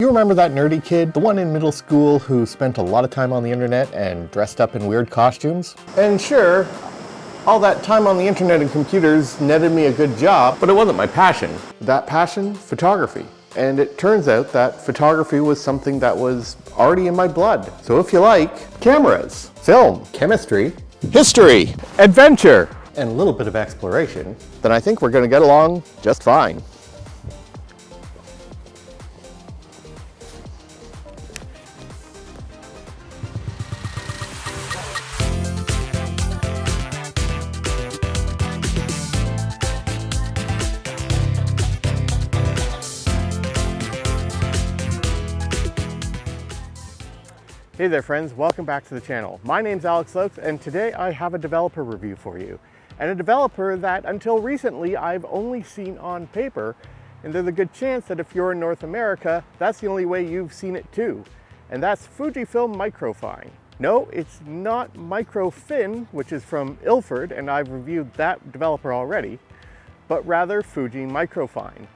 You remember that nerdy kid, the one in middle school who spent a lot of time on the internet and dressed up in weird costumes? And sure, all that time on the internet and computers netted me a good job, but it wasn't my passion. That passion? Photography. And it turns out that photography was something that was already in my blood. So if you like cameras, film, chemistry, history, adventure, and a little bit of exploration, then I think we're going to get along just fine. Hey there friends, welcome back to the channel. My name's Alex Lokes, and today I have a developer review for you. And a developer that until recently I've only seen on paper, and there's a good chance that if you're in North America, that's the only way you've seen it too. And that's Fujifilm Microfine. No, it's not Microfine, which is from Ilford, and I've reviewed that developer already, but rather Fuji Microfine.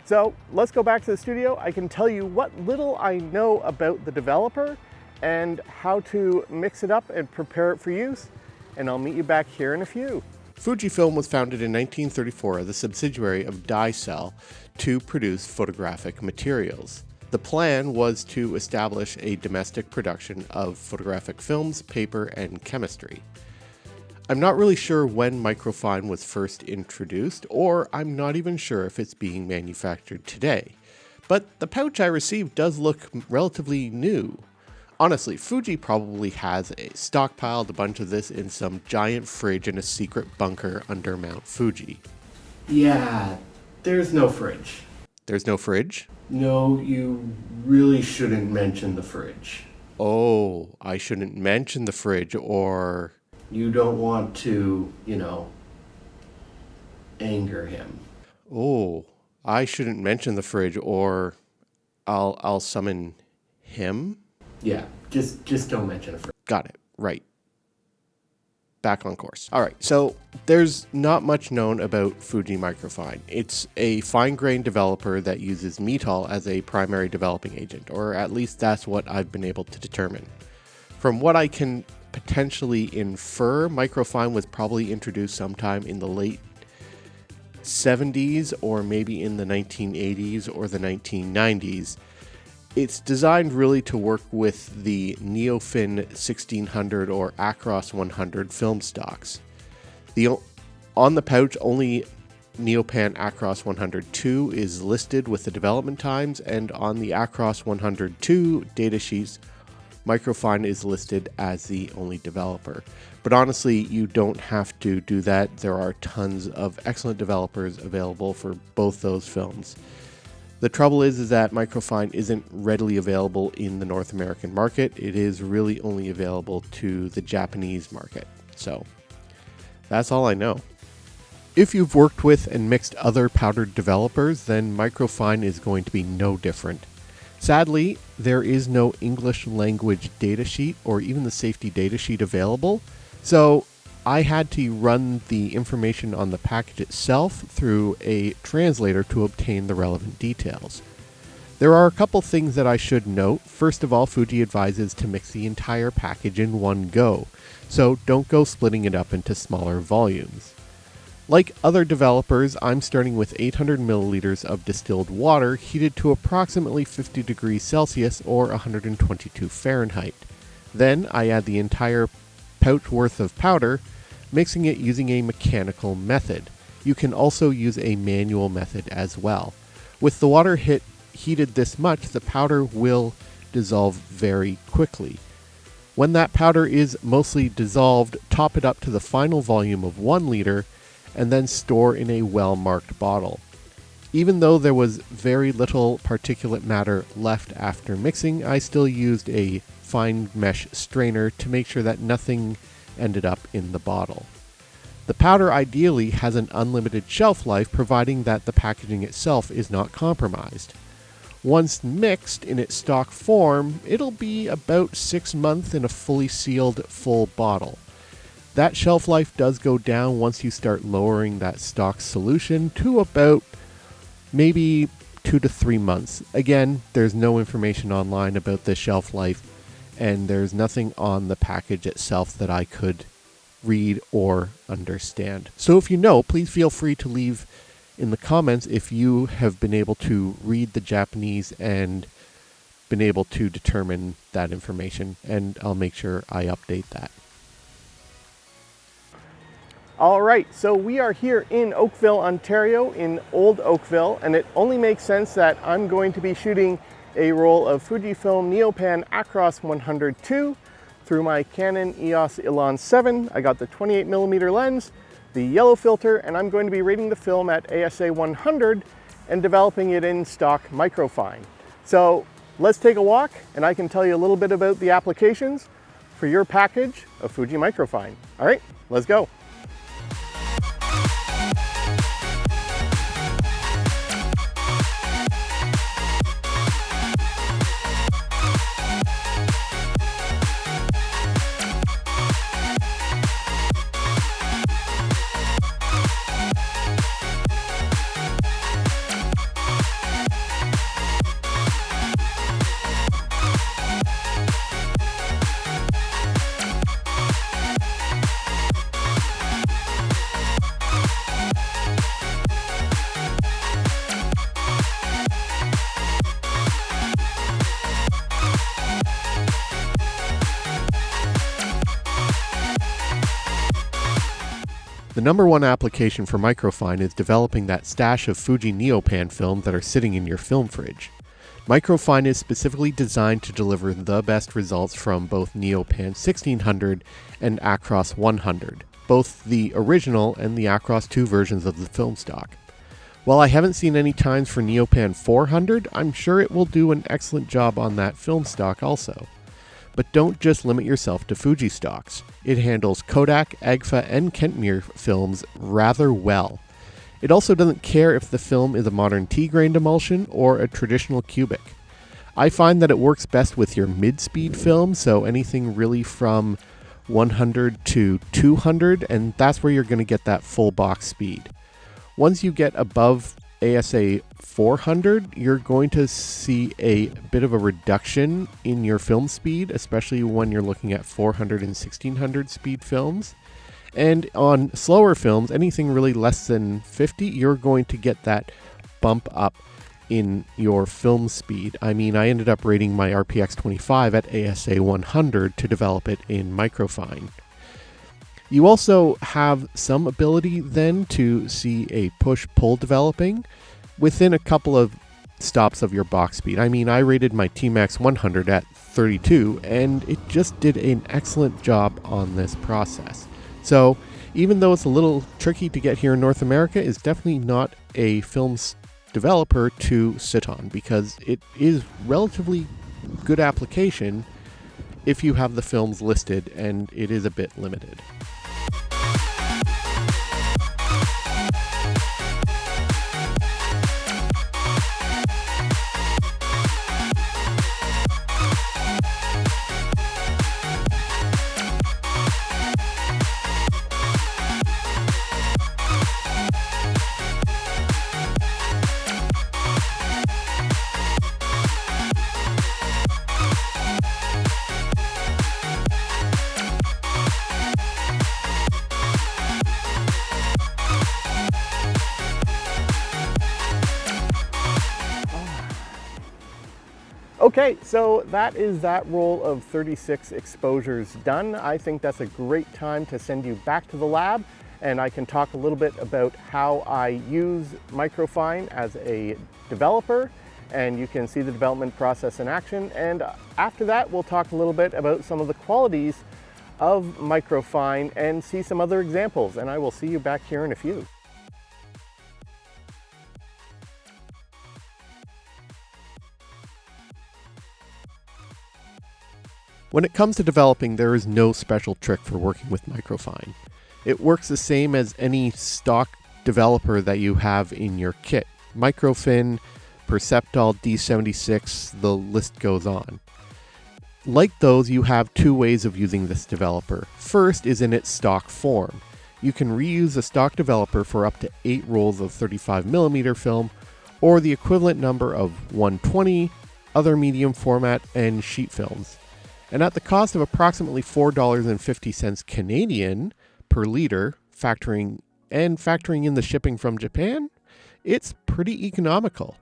So let's go back to the studio. I can tell you what little I know about the developer and how to mix it up and prepare it for use, and I'll meet you back here in a few. Fujifilm was founded in 1934 as a subsidiary of Dicel to produce photographic materials. The plan was to establish a domestic production of photographic films, paper, and chemistry. I'm not really sure when Microfine was first introduced, or I'm not even sure if it's being manufactured today. But the pouch I received does look relatively new. Honestly, Fuji probably has stockpiled a bunch of this in some giant fridge in a secret bunker under Mount Fuji. Yeah, there's no fridge. There's no fridge? No, you really shouldn't mention the fridge. Oh, I shouldn't mention the fridge, or... You don't want to, anger him. Oh, I shouldn't mention the fridge, or I'll summon him? Yeah, just don't mention a fridge. Got it. Right. Back on course. All right, so there's not much known about Fuji Microfine. It's a fine-grained developer that uses metol as a primary developing agent, or at least that's what I've been able to determine. From what I can potentially infer, Microfine was probably introduced sometime in the late 70s or maybe in the 1980s or the 1990s. It's designed really to work with the Neopan 1600 or Acros 100 film stocks. On the pouch, only Neopan Acros 102 is listed with the development times, and on the Acros 102 datasheets, Microfine is listed as the only developer. But honestly, you don't have to do that. There are tons of excellent developers available for both those films. The trouble is that Microfine isn't readily available in the North American market. It is really only available to the Japanese market. So that's all I know. If you've worked with and mixed other powdered developers, then Microfine is going to be no different. Sadly, there is no English language datasheet or even the safety datasheet available, so I had to run the information on the package itself through a translator to obtain the relevant details. There are a couple things that I should note. First of all, Fuji advises to mix the entire package in one go, so don't go splitting it up into smaller volumes. Like other developers, I'm starting with 800 milliliters of distilled water heated to approximately 50 degrees Celsius or 122 Fahrenheit. Then I add the entire pouch worth of powder, mixing it using a mechanical method. You can also use a manual method as well. With the water heated this much, the powder will dissolve very quickly. When that powder is mostly dissolved, top it up to the final volume of 1 liter and then store in a well-marked bottle. Even though there was very little particulate matter left after mixing, I still used a fine mesh strainer to make sure that nothing ended up in the bottle. The powder ideally has an unlimited shelf life, providing that the packaging itself is not compromised. Once mixed in its stock form, it'll be about 6 months in a fully sealed full bottle. That shelf life does go down once you start lowering that stock solution to about maybe 2 to 3 months. Again, there's no information online about the shelf life, and there's nothing on the package itself that I could read or understand. So if you know, please feel free to leave in the comments if you have been able to read the Japanese and been able to determine that information, and I'll make sure I update that. All right, so we are here in Oakville, Ontario, in Old Oakville, and it only makes sense that I'm going to be shooting a roll of Fujifilm Neopan Acros 102 through my Canon EOS Elan 7. I got the 28mm lens, the yellow filter, and I'm going to be rating the film at ASA 100 and developing it in stock microfine. So let's take a walk, and I can tell you a little bit about the applications for your package of Fuji Microfine. All right, let's go. The number one application for Microfine is developing that stash of Fuji Neopan film that are sitting in your film fridge. Microfine is specifically designed to deliver the best results from both Neopan 1600 and Acros 100, both the original and the Acros II versions of the film stock. While I haven't seen any times for Neopan 400, I'm sure it will do an excellent job on that film stock also. But don't just limit yourself to Fuji stocks. It handles Kodak, Agfa, and Kentmere films rather well. It also doesn't care if the film is a modern T-grained emulsion or a traditional cubic. I find that it works best with your mid-speed film, so anything really from 100 to 200, and that's where you're going to get that full box speed. Once you get above ASA 400, you're going to see a bit of a reduction in your film speed, especially when you're looking at 400 and 1600 speed films. And on slower films, anything really less than 50, you're going to get that bump up in your film speed. I mean, I ended up rating my RPX 25 at ASA 100 to develop it in Microfine. You also have some ability then to see a push-pull developing within a couple of stops of your box speed. I mean, I rated my T-Max 100 at 32, and it just did an excellent job on this process. So even though it's a little tricky to get here in North America, it's definitely not a film developer to sit on, because it is relatively good application if you have the films listed, and it is a bit limited. Okay, so that is that roll of 36 exposures done. I think that's a great time to send you back to the lab, and I can talk a little bit about how I use Microfine as a developer, and you can see the development process in action. And after that, we'll talk a little bit about some of the qualities of Microfine and see some other examples, and I will see you back here in a few. When it comes to developing, there is no special trick for working with Microfine. It works the same as any stock developer that you have in your kit. Microfin, Perceptol, D76, the list goes on. Like those, you have two ways of using this developer. First is in its stock form. You can reuse a stock developer for up to 8 rolls of 35mm film, or the equivalent number of 120 other medium format and sheet films. And at the cost of approximately $4.50 Canadian per liter, factoring in the shipping from Japan, it's pretty economical.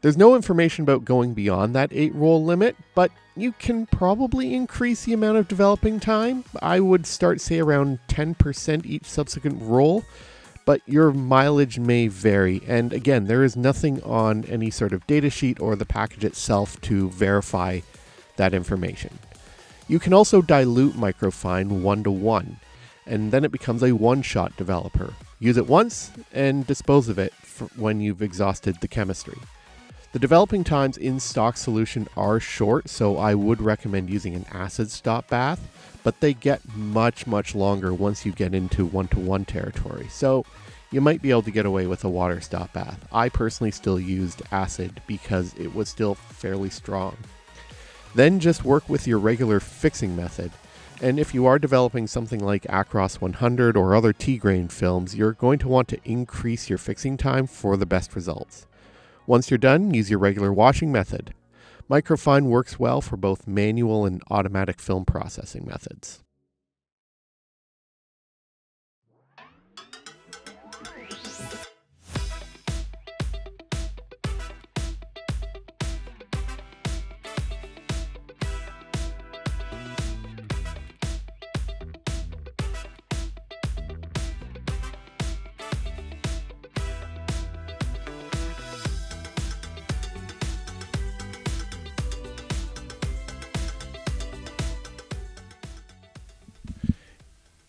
There's no information about going beyond that 8-roll limit, but you can probably increase the amount of developing time. I would start, say, around 10% each subsequent roll, but your mileage may vary. And again, there is nothing on any sort of datasheet or the package itself to verify that information. You can also dilute Microfine 1-to-1, and then it becomes a one-shot developer. Use it once and dispose of it when you've exhausted the chemistry. The developing times in stock solution are short, so I would recommend using an acid stop bath, but they get much, much longer once you get into 1-to-1 territory. So you might be able to get away with a water stop bath. I personally still used acid because it was still fairly strong. Then just work with your regular fixing method. And if you are developing something like Acros 100 or other T-grain films, you're going to want to increase your fixing time for the best results. Once you're done, use your regular washing method. Microfine works well for both manual and automatic film processing methods.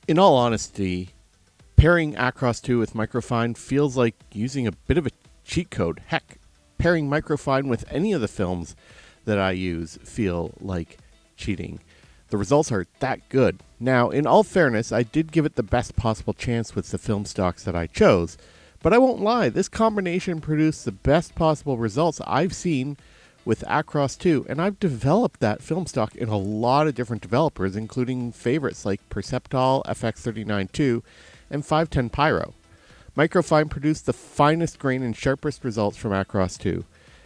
In all honesty, pairing Acros II with Microfine feels like using a bit of a cheat code. Heck, pairing Microfine with any of the films that I use feel like cheating. The results are that good. Now, in all fairness, I did give it the best possible chance with the film stocks that I chose, but I won't lie, this combination produced the best possible results I've seen with Acros II, and I've developed that film stock in a lot of different developers, including favorites like Perceptol, FX39II, and 510 Pyro. Microfine produced the finest grain and sharpest results from Acros II.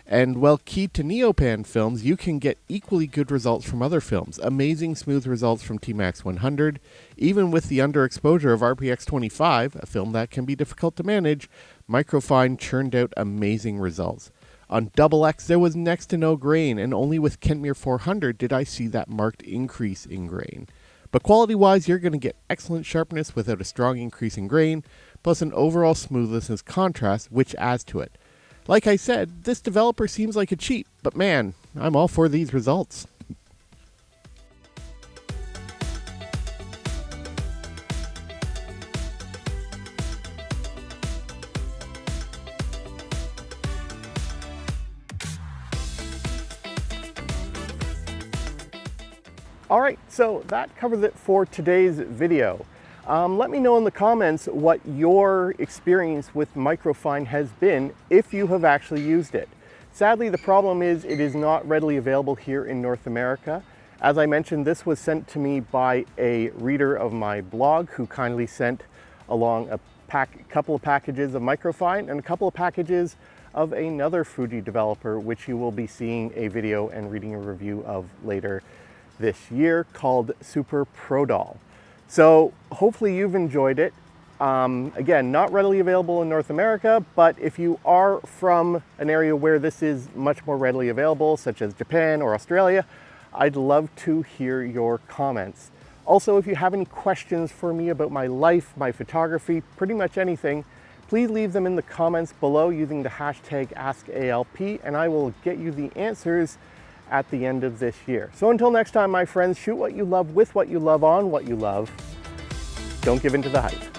And while key to Neopan films, you can get equally good results from other films. Amazing smooth results from T-Max 100. Even with the underexposure of RPX25, a film that can be difficult to manage, Microfine churned out amazing results. On XX, there was next to no grain, and only with Kentmere 400 did I see that marked increase in grain. But quality-wise, you're going to get excellent sharpness without a strong increase in grain, plus an overall smoothness and contrast, which adds to it. Like I said, this developer seems like a cheat, but man, I'm all for these results. All right, so that covers it for today's video. Let me know in the comments what your experience with Microfine has been if you have actually used it. Sadly, the problem is it is not readily available here in North America. As I mentioned, this was sent to me by a reader of my blog who kindly sent along a couple of packages of Microfine and a couple of packages of another Fuji developer, which you will be seeing a video and reading a review of later this year, called Super Pro Doll. So hopefully you've enjoyed it. Again, not readily available in North America, but if you are from an area where this is much more readily available, such as Japan or Australia, I'd love to hear your comments. Also, if you have any questions for me about my life, my photography, pretty much anything, please leave them in the comments below using the hashtag AskALP, and I will get you the answers at the end of this year. So until next time, my friends, shoot what you love with what you love on what you love. Don't give in to the hype.